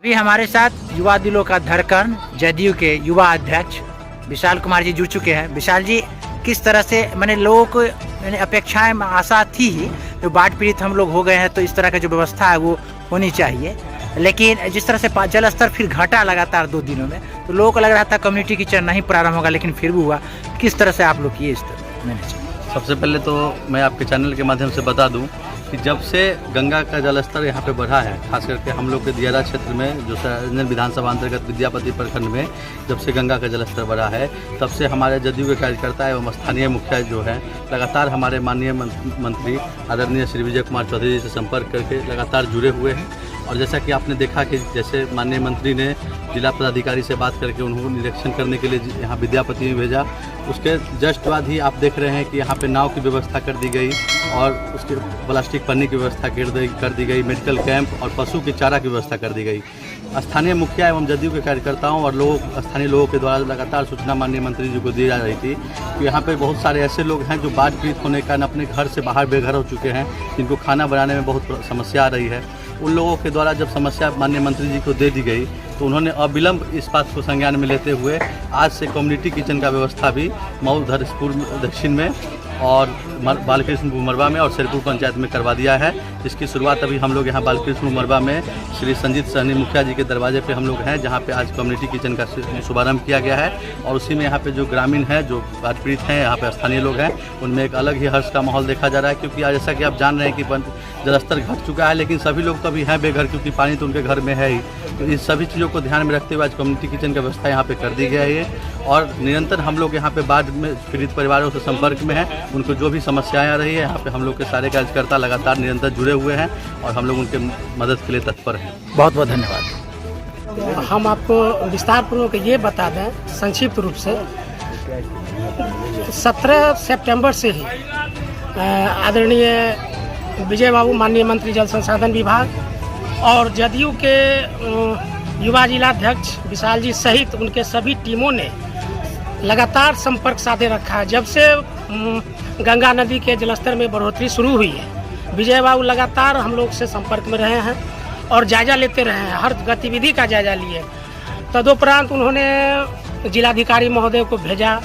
अभी हमारे साथ युवा दिलों का धड़कन जदयू के युवा अध्यक्ष विशाल कुमार जी जुड़ चुके हैं। विशाल जी, किस तरह से मैंने लोगों को अपेक्षाएं आशा थी ही, जो बाढ़ पीड़ित हम लोग हो गए हैं तो इस तरह की जो व्यवस्था है वो होनी चाहिए, लेकिन जिस तरह से जल स्तर फिर घटा लगातार 2 दिनों में, तो लोगों को लग रहा था कम्युनिटी किचन नहीं प्रारंभ होगा, लेकिन फिर भी हुआ। किस तरह से आप लोग किए इस तरह मैनेज? सबसे पहले तो मैं आपके चैनल के माध्यम से बता दूं कि जब से गंगा का जलस्तर यहाँ पे बढ़ा है, खास करके हम लोग के दियारा क्षेत्र में, जो सरायरंजन विधानसभा अंतर्गत विद्यापति प्रखंड में जब से गंगा का जलस्तर बढ़ा है, तब से हमारे जदयू के कार्यकर्ता एवं स्थानीय मुखिया जो है लगातार हमारे माननीय मंत्री आदरणीय श्री विजय कुमार चौधरी जी से संपर्क करके लगातार जुड़े हुए हैं। और जैसा कि आपने देखा कि जैसे माननीय मंत्री ने जिला पदाधिकारी से बात करके उनको निरीक्षण करने के लिए यहाँ विद्यापति में भेजा, उसके जस्ट बाद ही आप देख रहे हैं कि यहाँ पे नाव की व्यवस्था कर दी गई और उसके प्लास्टिक पन्नी की व्यवस्था कर दी गई, मेडिकल कैंप और पशु के चारा की व्यवस्था कर दी गई। स्थानीय मुखिया एवं जदयू के कार्यकर्ताओं और स्थानीय लोगों के द्वारा लगातार सूचना माननीय मंत्री जी को दी जा रही थी कि यहाँ पे बहुत सारे ऐसे लोग हैं जो बाढ़ पीड़ित होने के कारण अपने घर से बाहर बेघर हो चुके हैं, जिनको खाना बनाने में बहुत समस्या आ रही है। उन लोगों के द्वारा जब समस्या माननीय मंत्री जी को दे दी गई तो उन्होंने अविलंब इस बात को संज्ञान में लेते हुए आज से कम्युनिटी किचन का व्यवस्था भी मऊ धरसपुर दक्षिण में और बालकृष्णपुर मरवा में और शेरपुर पंचायत में करवा दिया है, जिसकी शुरुआत अभी हम लोग यहाँ बालकृष्णपुर मरवा में श्री संजीत सहनी मुखिया जी के दरवाजे पे हम लोग हैं, जहाँ पे आज कम्युनिटी किचन का शुभारंभ किया गया है। और उसी में यहाँ पे जो ग्रामीण हैं, जो बाढ़ पीड़ित हैं, यहाँ पे स्थानीय लोग हैं, उनमें एक अलग ही हर्ष का माहौल देखा जा रहा है, क्योंकि आज जैसा कि आप जान रहे हैं कि जलस्तर घट चुका है, लेकिन सभी लोग तो अभी हैं बेघर, क्योंकि पानी तो उनके घर में है ही। तो इस सभी चीज़ों को ध्यान में रखते हुए आज कम्युनिटी किचन का व्यवस्था यहाँ पे कर दी गई है। और निरंतर हम लोग यहाँ पे बाढ़ में पीड़ित परिवारों से संपर्क में हैं, उनको जो भी समस्याएं आ रही है, यहाँ पे हम लोग के सारे कार्यकर्ता लगातार निरंतर जुड़े हुए हैं और हम लोग उनके मदद के लिए तत्पर हैं। बहुत बहुत धन्यवाद। हम आपको विस्तार पूर्वक ये बता दें संक्षिप्त रूप से, 17 सितंबर से ही आदरणीय विजय बाबू माननीय मंत्री जल संसाधन विभाग और जदयू के युवा जिलाध्यक्ष विशाल जी सहित उनके सभी टीमों ने लगातार संपर्क साधे रखा है। जब से गंगा नदी के जलस्तर में बढ़ोतरी शुरू हुई है, विजय बाबू लगातार हम लोग से संपर्क में रहे हैं और जायजा लेते रहे हैं, हर गतिविधि का जायजा लिए। तदुपरांत उन्होंने जिलाधिकारी महोदय को भेजा,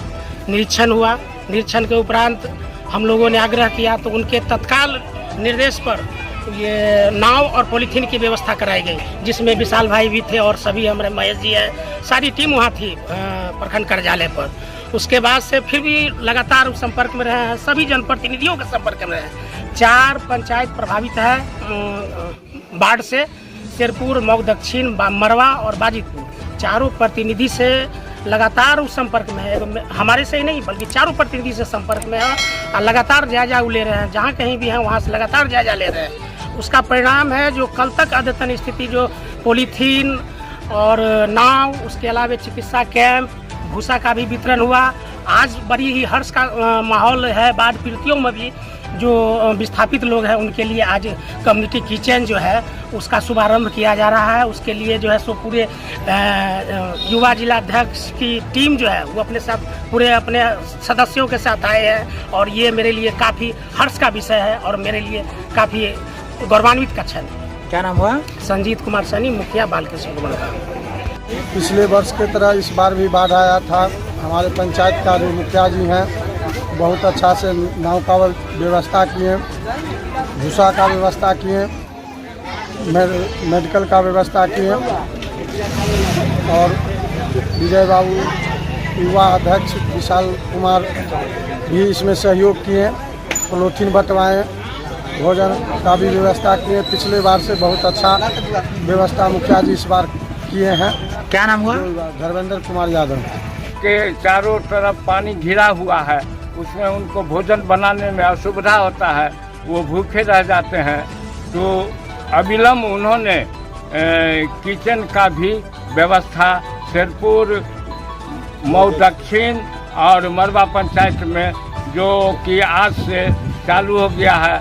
निरीक्षण हुआ। निरीक्षण के उपरांत हम लोगों ने आग्रह किया तो उनके तत्काल निर्देश पर ये नाव और पॉलीथीन की व्यवस्था कराई गई, जिसमें विशाल भाई भी थे और सभी हमारे महेश जी हैं, सारी टीम वहाँ थी प्रखंड कार्यालय पर। उसके बाद से फिर भी लगातार संपर्क में रहे हैं, सभी जनप्रतिनिधियों के संपर्क में रहे हैं। 4 पंचायत प्रभावित है बाढ़ से, शेरपुर, मऊ दक्षिण, मरवा और बाजितपुर, चारों प्रतिनिधि से लगातार उस संपर्क में है। हमारे से ही नहीं बल्कि चारों प्रतिनिधि से संपर्क में है और लगातार जायजा ले रहे हैं, जहाँ कहीं भी हैं वहाँ से लगातार जायजा ले रहे हैं। उसका परिणाम है जो कल तक अद्यतन स्थिति, जो पॉलीथीन और नाव, उसके अलावा चिकित्सा कैंप, भूसा का भी वितरण हुआ। आज बड़ी ही हर्ष का माहौल है बाढ़ पीड़ितों में भी। जो विस्थापित लोग हैं उनके लिए आज कम्युनिटी किचन जो है उसका शुभारंभ किया जा रहा है। उसके लिए जो है सो पूरे युवा जिलाध्यक्ष की टीम जो है वो अपने साथ पूरे अपने सदस्यों के साथ आए हैं और ये मेरे लिए काफ़ी हर्ष का विषय है और मेरे लिए काफ़ी गौरवान्वित का क्षण है। क्या नाम हुआ? संजीत कुमार सहनी, मुखिया बालकृष्णपुर। पिछले वर्ष की तरह इस बार भी बाढ़ आया था। हमारे पंचायत का जो मुखिया जी हैं बहुत अच्छा से नाव का व्यवस्था किए, भूसा का व्यवस्था किए, मेडिकल का व्यवस्था किए और विजय बाबू युवा अध्यक्ष विशाल कुमार भी इसमें सहयोग किए, पॉलीथीन बंटवाएँ, भोजन का भी व्यवस्था किए। पिछले बार से बहुत अच्छा व्यवस्था मुखिया जी इस बार किए हैं। क्या नाम हुआ? धर्मेंद्र कुमार यादव। के चारों तरफ पानी घिरा हुआ है, उसमें उनको भोजन बनाने में असुविधा होता है, वो भूखे रह जाते हैं। तो अविलंब उन्होंने किचन का भी व्यवस्था शेरपुर, मऊ दक्षिण और मरवा पंचायत में, जो कि आज से चालू हो गया है।